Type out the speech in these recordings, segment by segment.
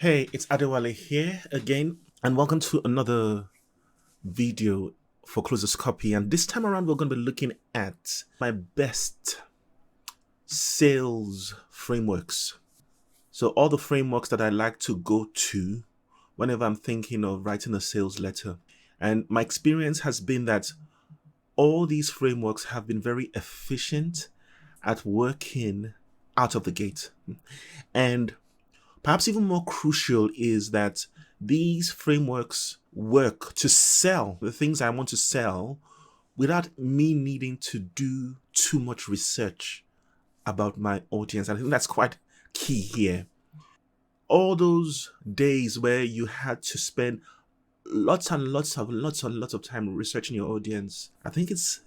Hey, it's Adewale here again, and welcome to another video for ClosersCopy. And this time around, we're going to be looking at my best sales frameworks. So all the frameworks that I like to go to whenever I'm thinking of writing a sales letter. And my experience has been that all these frameworks have been very efficient at working out of the gate. And perhaps even more crucial is that these frameworks work to sell the things I want to sell without me needing to do too much research about my audience. I think that's quite key here. All those days where you had to spend lots of time researching your audience, I think it's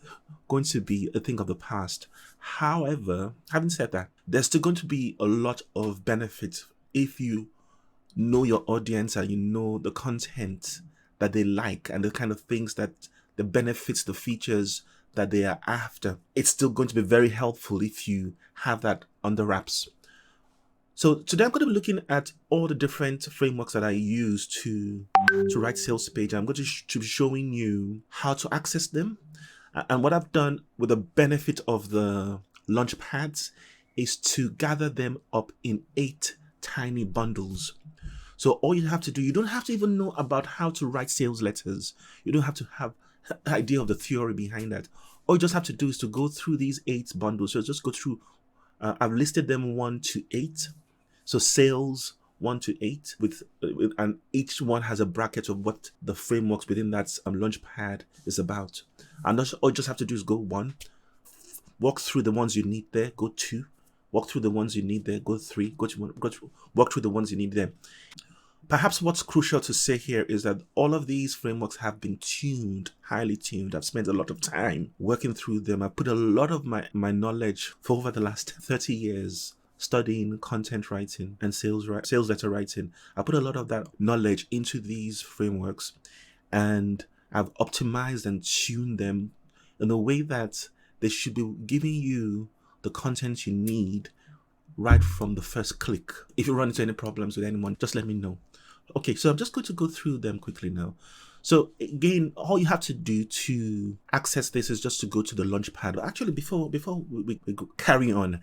going to be a thing of the past. However, having said that, there's still going to be a lot of benefit if you know your audience and you know the content that they like and the kind of things that the benefits, the features that they are after. It's still going to be very helpful if you have that under wraps. So today I'm going to be looking at all the different frameworks that I use to write sales page. I'm going to be showing you how to access them. And what I've done with the benefit of the launch pads is to gather them up in 8 tiny bundles. So all you have to do, you don't have to even know about how to write sales letters. You don't have to have an idea of the theory behind that. All you just have to do is to go through these 8 bundles. So just go through, I've listed them 1 to 8. So sales 1 to 8 and each one has a bracket of what the frameworks within that launchpad is about. And all you just have to do is go 1, walk through the ones you need there, go 2, walk through the ones you need there, go 3, walk through the ones you need there. Perhaps what's crucial to say here is that all of these frameworks have been tuned, highly tuned. I've spent a lot of time working through them. I put a lot of my knowledge for over the last 30 years studying content writing and sales letter writing. I put a lot of that knowledge into these frameworks, and I've optimized and tuned them in a way that they should be giving you the content you need right from the first click. If you run into any problems with anyone, just let me know. Okay, so I'm just going to go through them quickly now. So again, all you have to do to access this is just to go to the launchpad. Actually, before we carry on,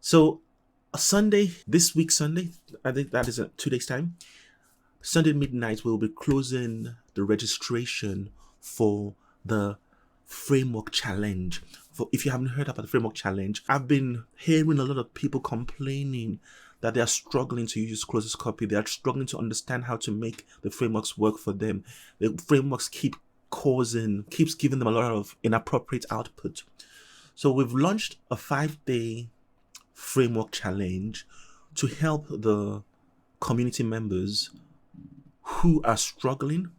so Sunday, this week Sunday, I think that is 2 days time, Sunday midnight, we'll be closing the registration for the framework challenge. If you haven't heard about the framework challenge, I've been hearing a lot of people complaining that they are struggling to use ClosersCopy. They are struggling to understand how to make the frameworks work for them. The frameworks keeps giving them a lot of inappropriate output. So we've launched a 5-day framework challenge to help the community members who are struggling,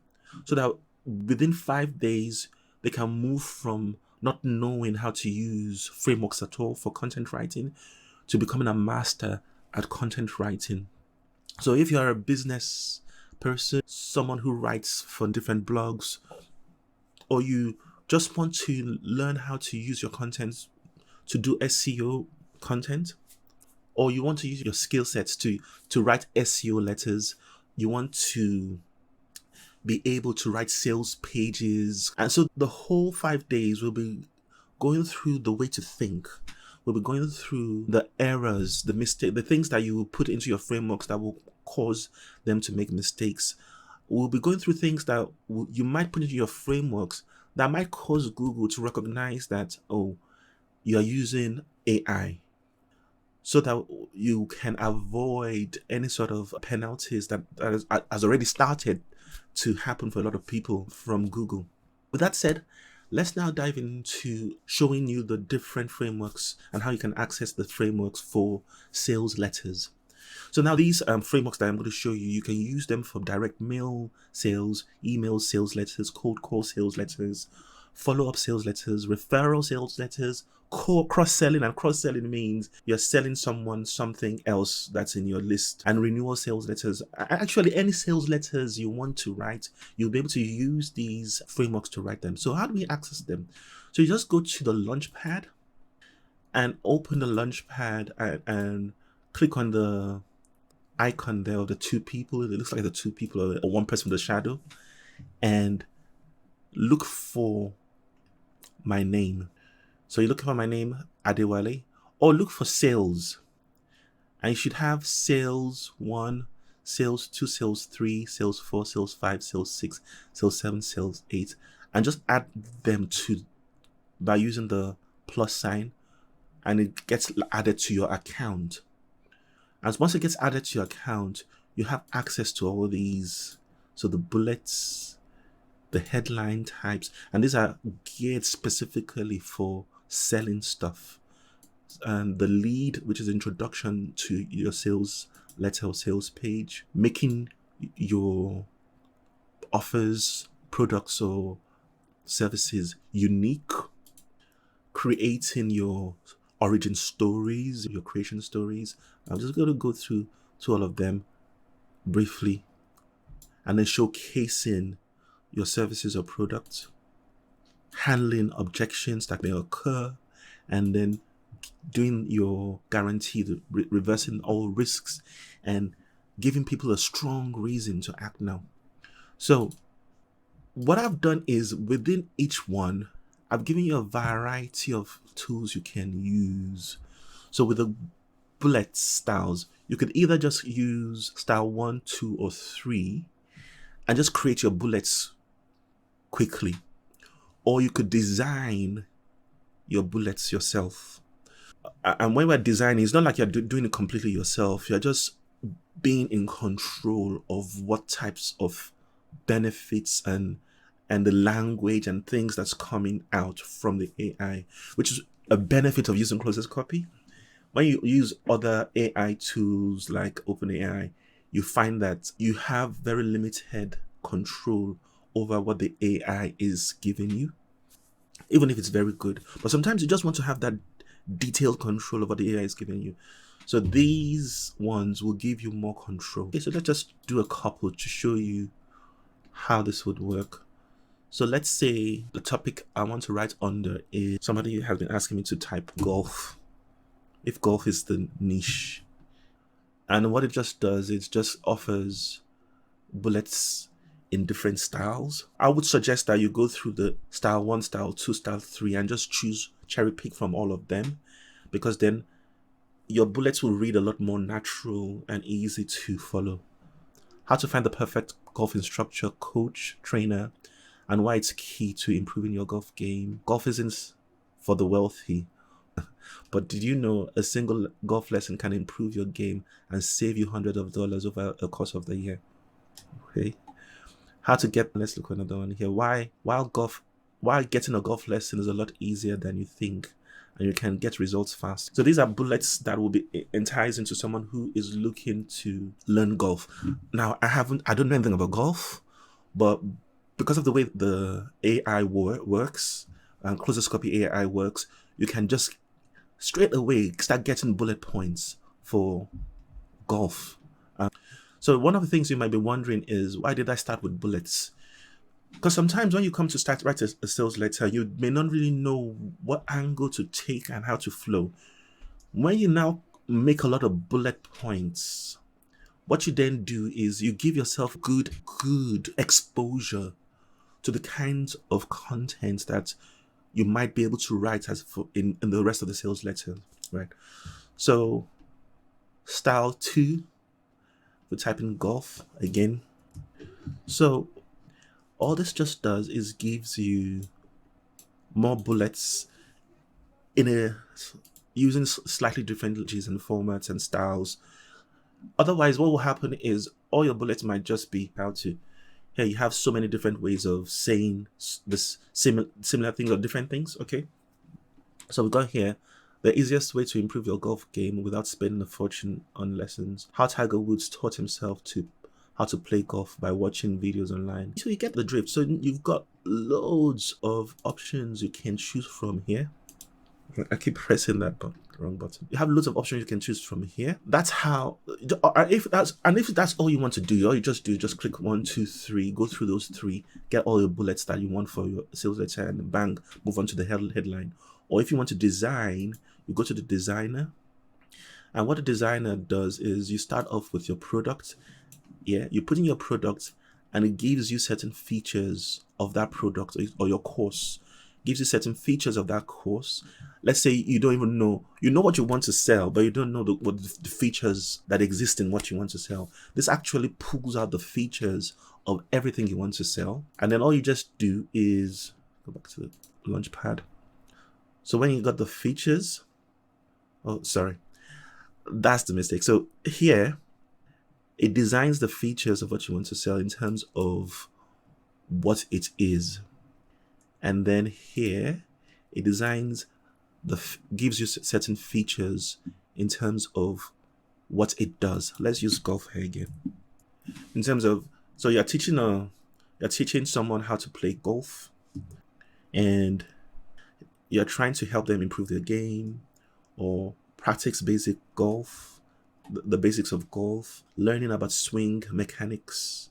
so that within 5 days they can move from not knowing how to use frameworks at all for content writing to becoming a master at content writing. So if you are a business person, someone who writes for different blogs, or you just want to learn how to use your content to do SEO content, or you want to use your skill sets to write SEO letters, you want to be able to write sales pages. And so the whole 5 days will be going through the way to think. We'll be going through the errors, the mistake, the things that you will put into your frameworks that will cause them to make mistakes. We'll be going through things that you might put into your frameworks that might cause Google to recognize that, oh, you're using AI, so that you can avoid any sort of penalties that has already started to happen for a lot of people from Google. With that said, let's now dive into showing you the different frameworks and how you can access the frameworks for sales letters. So now these frameworks that I'm going to show you, you can use them for direct mail sales, email sales letters, cold call sales letters, follow-up sales letters, referral sales letters, cross-selling. And cross-selling means you're selling someone something else that's in your list. And renewal sales letters. Actually, any sales letters you want to write, you'll be able to use these frameworks to write them. So how do we access them? So you just go to the launchpad and open the launchpad and click on the icon there of the two people. It looks like the two people or one person with a shadow. And look for my name. So you're looking for my name, Adewale, or look for sales. And you should have sales 1, sales 2, sales 3, sales 4, sales 5, sales 6, sales 7, sales 8. And just add them by using the plus sign, and it gets added to your account. And once it gets added to your account, you have access to all these. So the bullets, the headline types, and these are geared specifically for selling stuff. And the lead, which is introduction to your sales letter or sales page, making your offers, products, or services unique, creating your origin stories, your creation stories. I'm just going to go through to all of them briefly, and then showcasing your services or products, handling objections that may occur, and then doing your guaranteed, reversing all risks, and giving people a strong reason to act now. So what I've done is, within each one, I've given you a variety of tools you can use. So with the bullet styles, you could either just use style 1, 2, or 3 and just create your bullets quickly, or you could design your bullets yourself. And when we're designing, it's not like you're doing it completely yourself. You're just being in control of what types of benefits and the language and things that's coming out from the AI, which is a benefit of using ClosersCopy. When you use other AI tools like OpenAI, you find that you have very limited control over what the AI is giving you, even if it's very good. But sometimes you just want to have that detailed control of what the AI is giving you. So these ones will give you more control. Okay, so let's just do a couple to show you how this would work. So let's say the topic I want to write under is, somebody has been asking me to type golf, if golf is the niche. And what it just does is just offers bullets in different styles. I would suggest that you go through the style 1, style 2, style 3 and just cherry pick from all of them, because then your bullets will read a lot more natural and easy to follow. How to find the perfect golf instructor, coach, trainer, and why it's key to improving your golf game. Golf isn't for the wealthy. But did you know a single golf lesson can improve your game and save you hundreds of dollars over a course of the year? Okay. How to get, let's look at another one here. Why getting a golf lesson is a lot easier than you think, and you can get results fast. So these are bullets that will be enticing to someone who is looking to learn golf. Now, I don't know anything about golf, but because of the way the AI works, and ClosersCopy AI works, you can just straight away start getting bullet points for golf. So one of the things you might be wondering is, why did I start with bullets? Because sometimes when you come to write a sales letter, you may not really know what angle to take and how to flow. When you now make a lot of bullet points, what you then do is you give yourself good exposure to the kinds of content that you might be able to write in the rest of the sales letter, right? So style 2, we type in golf again. So all this just does is gives you more bullets using slightly different languages and formats and styles. Otherwise, what will happen is all your bullets might just be how to, here you have so many different ways of saying this similar things or different things. Okay, so we got here the easiest way to improve your golf game without spending a fortune on lessons. How Tiger Woods taught himself how to play golf by watching videos online. So you get the drift. So you've got loads of options you can choose from here. I keep pressing that wrong button. You have loads of options you can choose from here. That's how, if that's all you want to do, all you just do, just click 1, 2, 3, go through those 3, get all your bullets that you want for your sales letter, and bang, move on to the headline. Or if you want to design, you go to the designer, And what the designer does is you start off with your product. Yeah, you put in your product and it gives you certain features of that product or your course. Gives you certain features of that course. Let's say you don't even know, you know what you want to sell, but you don't know what the features that exist in what you want to sell. This actually pulls out the features of everything you want to sell. And then all you just do is go back to the launch pad. So when you got the features, oh, sorry, that's the mistake. So here, it designs the features of what you want to sell in terms of what it is. And then here, it designs gives you certain features in terms of what it does. Let's use golf here again. In terms of, so you're teaching someone how to play golf, and you're trying to help them improve their game or practice basic golf, the basics of golf, learning about swing mechanics,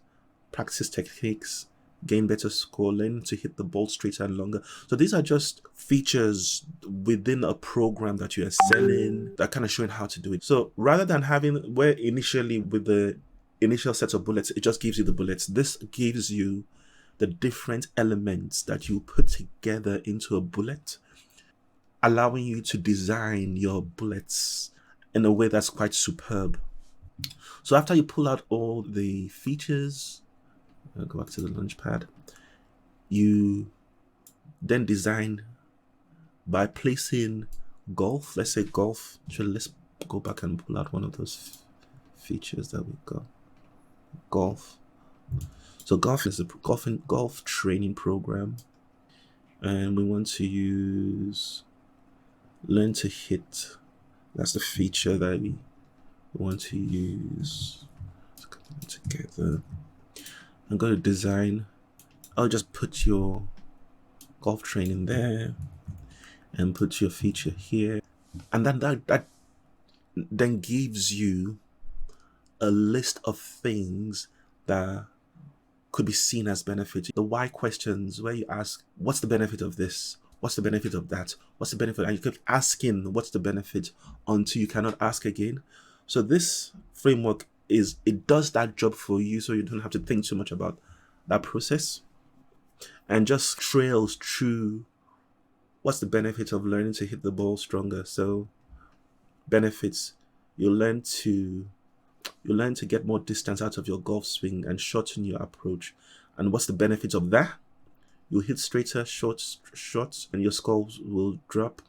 practice techniques, gain better score, learn to hit the ball straighter and longer. So these are just features within a program that you are selling that kind of showing how to do it. So rather than having where initially with the initial set of bullets, it just gives you the bullets. This gives you the different elements that you put together into a bullet, allowing you to design your bullets in a way that's quite superb. So after you pull out all the features, I'll go back to the launch pad, you then design by placing golf. Let's say golf. Actually, let's go back and pull out one of those features that we got. Golf. So golf is a golf training program, and we want to use learn to hit. That's the feature that we want to use. Let's put them together. I'm going to design. I'll just put your golf training there and put your feature here, and then that then gives you a list of things that could be seen as benefits. The why questions, where you ask, what's the benefit of this? What's the benefit of that? What's the benefit? And you keep asking what's the benefit until you cannot ask again. So this framework it does that job for you, so you don't have to think too much about that process, and just trails through what's the benefit of learning to hit the ball stronger. So benefits, you learn to get more distance out of your golf swing and shorten your approach. And what's the benefit of that? You'll hit straighter shots, and your score will drop.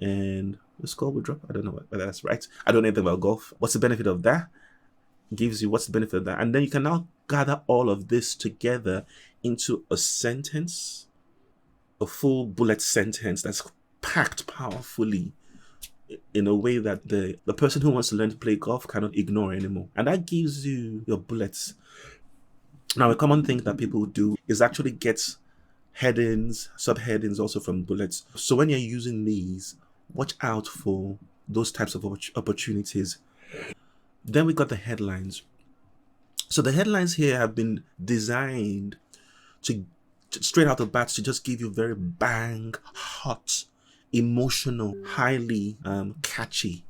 And the score will drop. I don't know whether that's right. I don't know anything about golf. What's the benefit of that? Gives you what's the benefit of that. And then you can now gather all of this together into a sentence, a full bullet sentence that's packed powerfully in a way that the person who wants to learn to play golf cannot ignore anymore. And that gives you your bullets. Now, a common thing that people do is actually get headings, subheadings also from bullets. So when you're using these, watch out for those types of opportunities. Then we got the headlines. So the headlines here have been designed to straight out the bat to just give you very bang, hot, emotional, highly catchy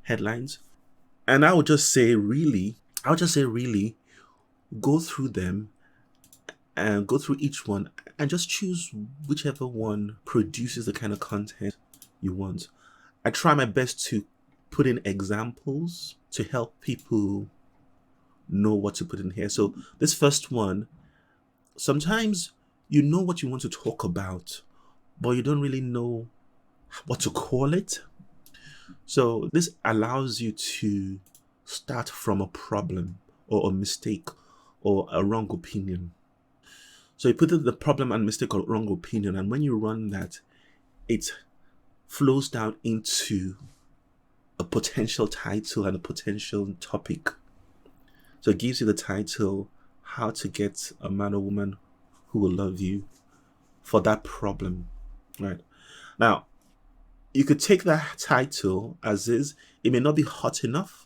headlines. And I would just say really go through them and go through each one and just choose whichever one produces the kind of content you want. I try my best to put in examples to help people know what to put in here. So this first one, sometimes you know what you want to talk about, but you don't really know what to call it. So this allows you to start from a problem or a mistake or a wrong opinion. So you put the problem and mistake or wrong opinion, and when you run that, it flows down into a potential title and a potential topic. So it gives you the title, how to get a man or woman who will love you for that problem, right? Now, you could take that title as is. It may not be hot enough,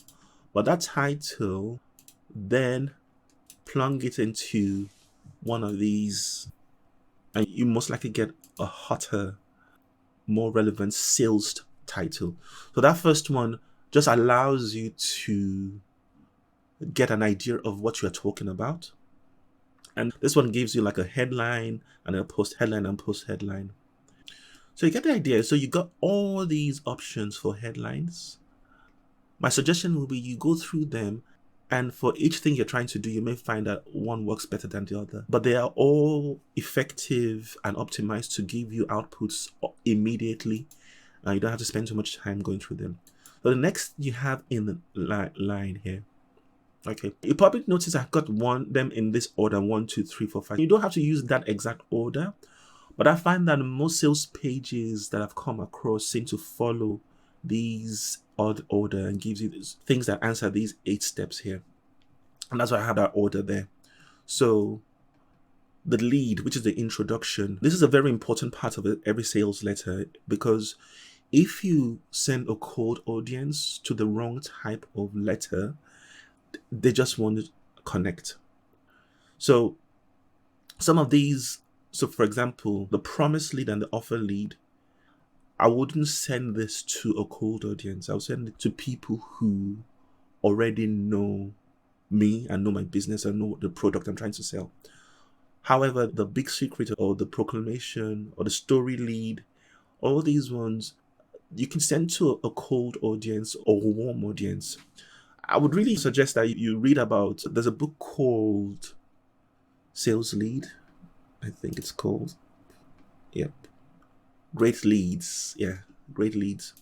but that title, then plug it into one of these, and you most likely get a hotter, more relevant sales title. So that first one, just allows you to get an idea of what you're talking about. And this one gives you like a headline and a post headline and post headline. So you get the idea. So you got all these options for headlines. My suggestion will be you go through them, and for each thing you're trying to do, you may find that one works better than the other. But they are all effective and optimized to give you outputs immediately. You don't have to spend too much time going through them. So the next you have in the line here. Okay, you probably notice I've got them in this order: 1, 2, 3, 4, 5. You don't have to use that exact order, but I find that most sales pages that I've come across seem to follow these odd order and gives you things that answer these 8 steps here. And that's why I have that order there. So the lead, which is the introduction, this is a very important part of every sales letter, because if you send a cold audience to the wrong type of letter, they just won't connect. So some of these, so for example, the promise lead and the offer lead, I wouldn't send this to a cold audience. I would send it to people who already know me and know my business and know the product I'm trying to sell. However, the big secret or the proclamation or the story lead, all these ones, you can send to a cold audience or a warm audience. I would really suggest that you read about, there's a book called Sales Lead, I think it's called. Yep. Great Leads. Yeah, Great Leads.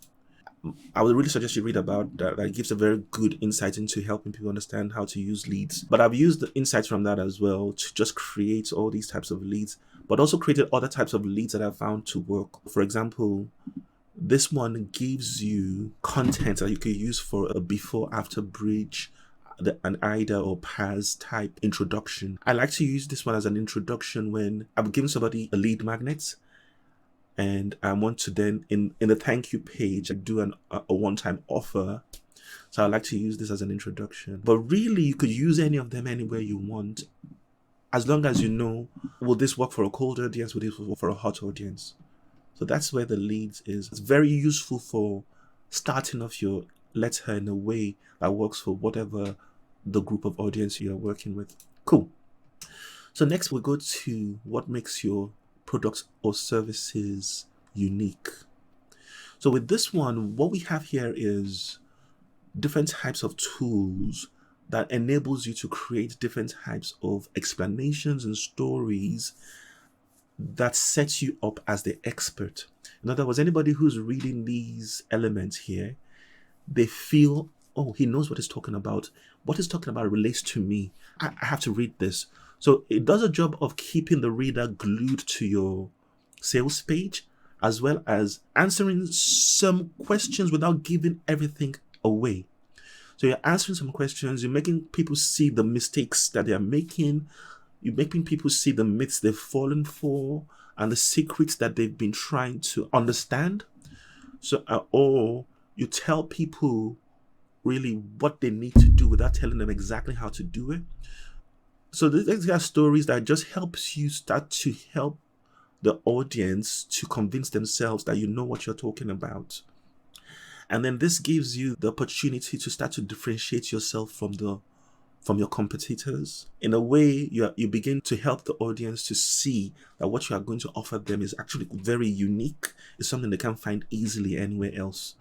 I would really suggest you read about that. That gives a very good insight into helping people understand how to use leads. But I've used the insights from that as well to just create all these types of leads, but also created other types of leads that I've found to work. For example, this one gives you content that you can use for a before-after bridge, an IDA or PAS type introduction. I like to use this one as an introduction when I'm giving somebody a lead magnet, and I want to then, in the thank you page, do a one-time offer. So I like to use this as an introduction. But really, you could use any of them anywhere you want, as long as you know, will this work for a cold audience, will this work for a hot audience? So that's where the leads is. It's very useful for starting off your letter in a way that works for whatever the group of audience you're working with. Cool. So next we'll go to what makes your products or services unique. So with this one, what we have here is different types of tools that enables you to create different types of explanations and stories that sets you up as the expert. In other words, anybody who's reading these elements here, they feel, oh, he knows what he's talking about. What he's talking about relates to me. I have to read this. So it does a job of keeping the reader glued to your sales page, as well as answering some questions without giving everything away. So you're answering some questions, you're making people see the mistakes that they're making, you're making people see the myths they've fallen for and the secrets that they've been trying to understand. So, or you tell people really what they need to do without telling them exactly how to do it. So these are stories that just helps you start to help the audience to convince themselves that you know what you're talking about. And then this gives you the opportunity to start to differentiate yourself from your competitors. In a way, you begin to help the audience to see that what you are going to offer them is actually very unique. It's something they can't find easily anywhere else.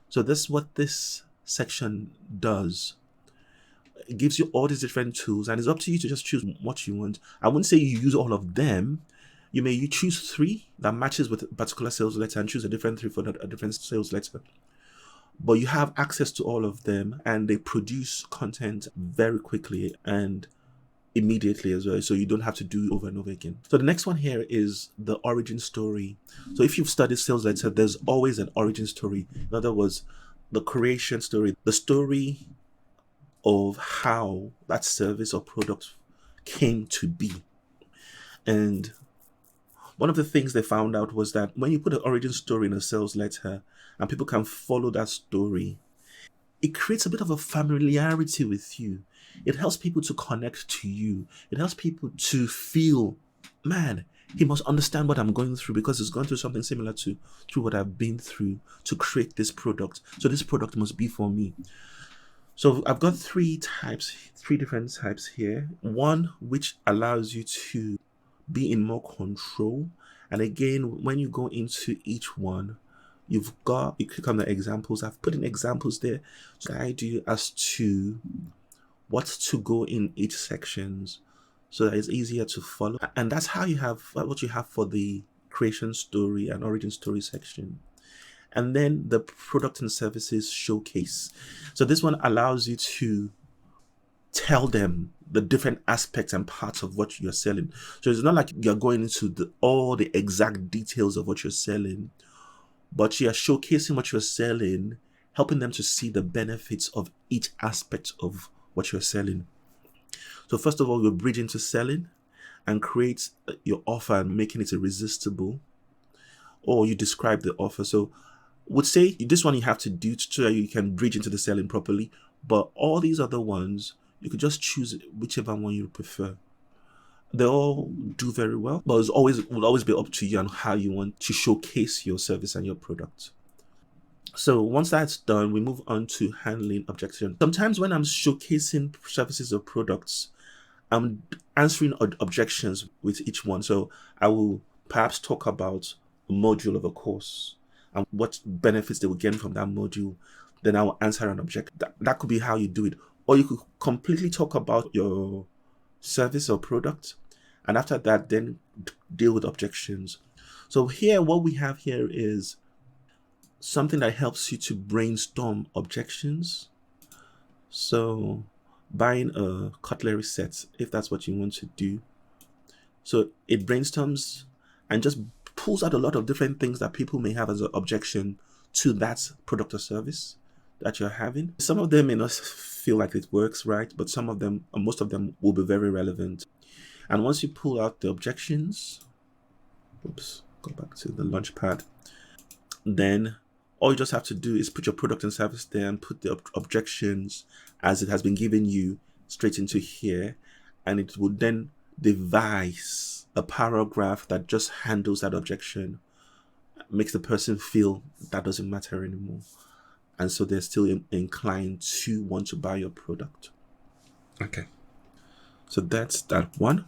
So that's what this section does. It gives you all these different tools, and it's up to you to just choose what you want. I wouldn't say you use all of them. You choose 3 that matches with a particular sales letter and choose a different 3 for a different sales letter. But you have access to all of them, and they produce content very quickly and immediately as well, so you don't have to do it over and over again. So the next one here is the origin story. So if you've studied sales letter, there's always an origin story. In other words, the creation story, the story of how that service or product came to be. And one of the things they found out was that when you put an origin story in a sales letter and people can follow that story, it creates a bit of a familiarity with you. It helps people to connect to you. It helps people to feel, man, He must understand what I'm going through, because he's gone through something similar to what I've been through to create this product. So this product must be for me. So I've got three different types here. One which allows you to be in more control. And again, when you go into each one, you click on the examples. I've put in examples there to guide you as to what to go in each sections, so that it's easier to follow. And that's how you have what you have for the creation story and origin story section. And then the product and services showcase. So this one allows you to tell them the different aspects and parts of what you're selling. So it's not like you're going into all the exact details of what you're selling, but you're showcasing what you're selling, helping them to see the benefits of each aspect of what you're selling. So first of all, you bridge into selling and create your offer and making it irresistible, or you describe the offer. So would say this one you have to do so that you can bridge into the selling properly, but all these other ones, you could just choose whichever one you prefer. They all do very well, but it will always be up to you on how you want to showcase your service and your product. So once that's done, we move on to handling objections. Sometimes when I'm showcasing services or products, I'm answering objections with each one. So I will perhaps talk about a module of a course and what benefits they will get from that module. Then I will answer an objection. That could be how you do it. Or you could completely talk about your service or product, and after that, then deal with objections. So here, what we have here is something that helps you to brainstorm objections. So buying a cutlery set, if that's what you want to do. So it brainstorms and just pulls out a lot of different things that people may have as an objection to that product or service that you're having. Some of them may not feel like it works, right? But some of them, or most of them, will be very relevant. And once you pull out the objections, go back to the launch pad, then all you just have to do is put your product and service there and put the objections as it has been given you straight into here. And it will then devise a paragraph that just handles that objection, makes the person feel that doesn't matter anymore. And so they're still inclined to want to buy your product. Okay. So that's that one.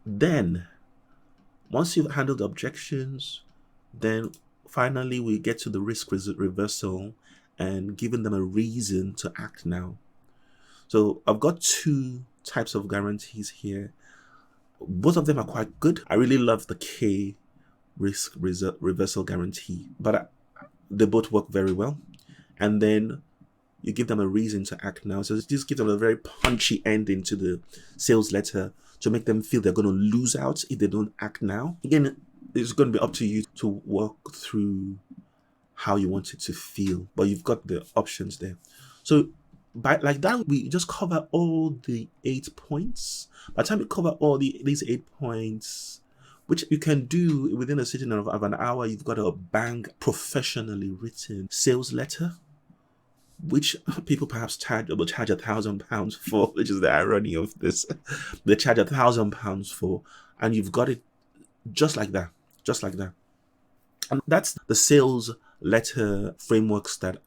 Then, once you've handled the objections, then finally we get to the risk reversal and giving them a reason to act now. So I've got two types of guarantees here. Both of them are quite good. I really love the K risk reversal guarantee, but they both work very well. And then you give them a reason to act now. So just give them a very punchy ending to the sales letter to make them feel they're going to lose out if they don't act now. Again, it's going to be up to you to work through how you want it to feel, but you've got the options there. So by like that, we just cover all the 8 points. By the time you cover all these 8 points, which you can do within a sitting of an hour, you've got a bang professionally written sales letter, which people perhaps will charge £1,000 for, which is the irony of this. They charge £1,000 for, and you've got it just like that. And that's the sales letter frameworks that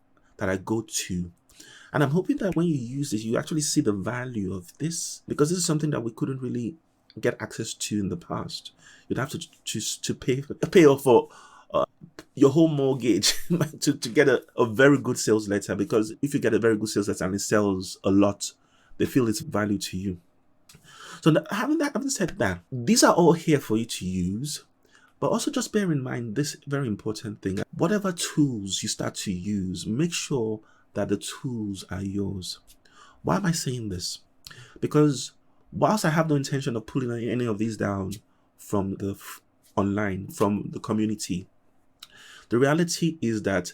I go to. And I'm hoping that when you use this, you actually see the value of this, because this is something that we couldn't really get access to in the past. You'd have to choose to pay off for your whole mortgage to get a very good sales letter, because if you get a very good sales letter and it sells a lot, they feel its value to you. So having said that, these are all here for you to use, but also just bear in mind this very important thing. Whatever tools you start to use, make sure that the tools are yours. Why am I saying this? Because whilst I have no intention of pulling any of these down from the online, from the community, the reality is that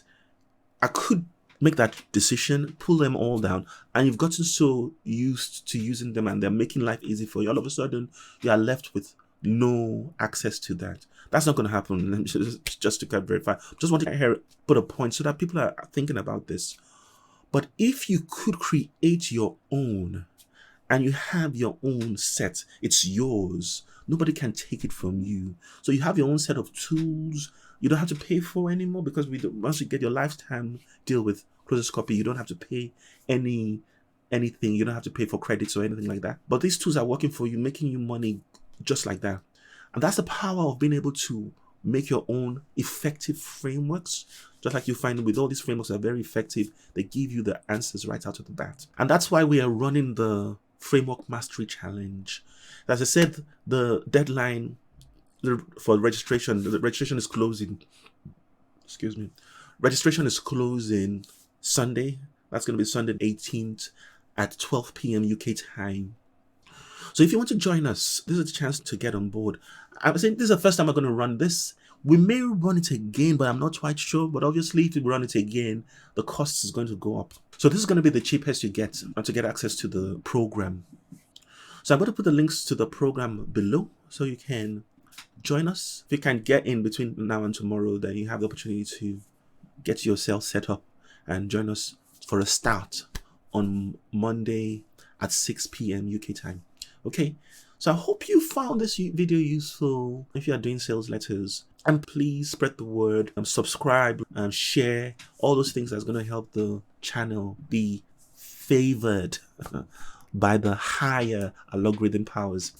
I could make that decision, pull them all down, and you've gotten so used to using them and they're making life easy for you. All of a sudden, you are left with no access to that. That's not going to happen. Just to verify. Just wanted to put a point so that people are thinking about this. But if you could create your own and you have your own set. It's yours. Nobody can take it from you. So you have your own set of tools. You don't have to pay for anymore, because once you get your lifetime deal with ClosersCopy, you don't have to pay anything. You don't have to pay for credits or anything like that. But these tools are working for you, making you money just like that. And that's the power of being able to make your own effective frameworks. Just like you find with all these frameworks that are very effective, they give you the answers right out of the bat. And that's why we are running the Framework Mastery Challenge. As I said, the deadline for registration, the registration is closing. Excuse me. Registration is closing Sunday. That's going to be Sunday 18th at 12 p.m. UK time. So if you want to join us, this is a chance to get on board. I was saying this is the first time I'm going to run this. We may run it again, but I'm not quite sure. But obviously, if we run it again, the cost is going to go up. So this is going to be the cheapest you get to get access to the program. So I'm going to put the links to the program below so you can join us. If you can get in between now and tomorrow, then you have the opportunity to get yourself set up and join us for a start on Monday at 6 p.m. UK time. Okay, so I hope you found this video useful. If you are doing sales letters, and please spread the word, subscribe, and share all those things that's going to help the channel be favored by the higher algorithm powers.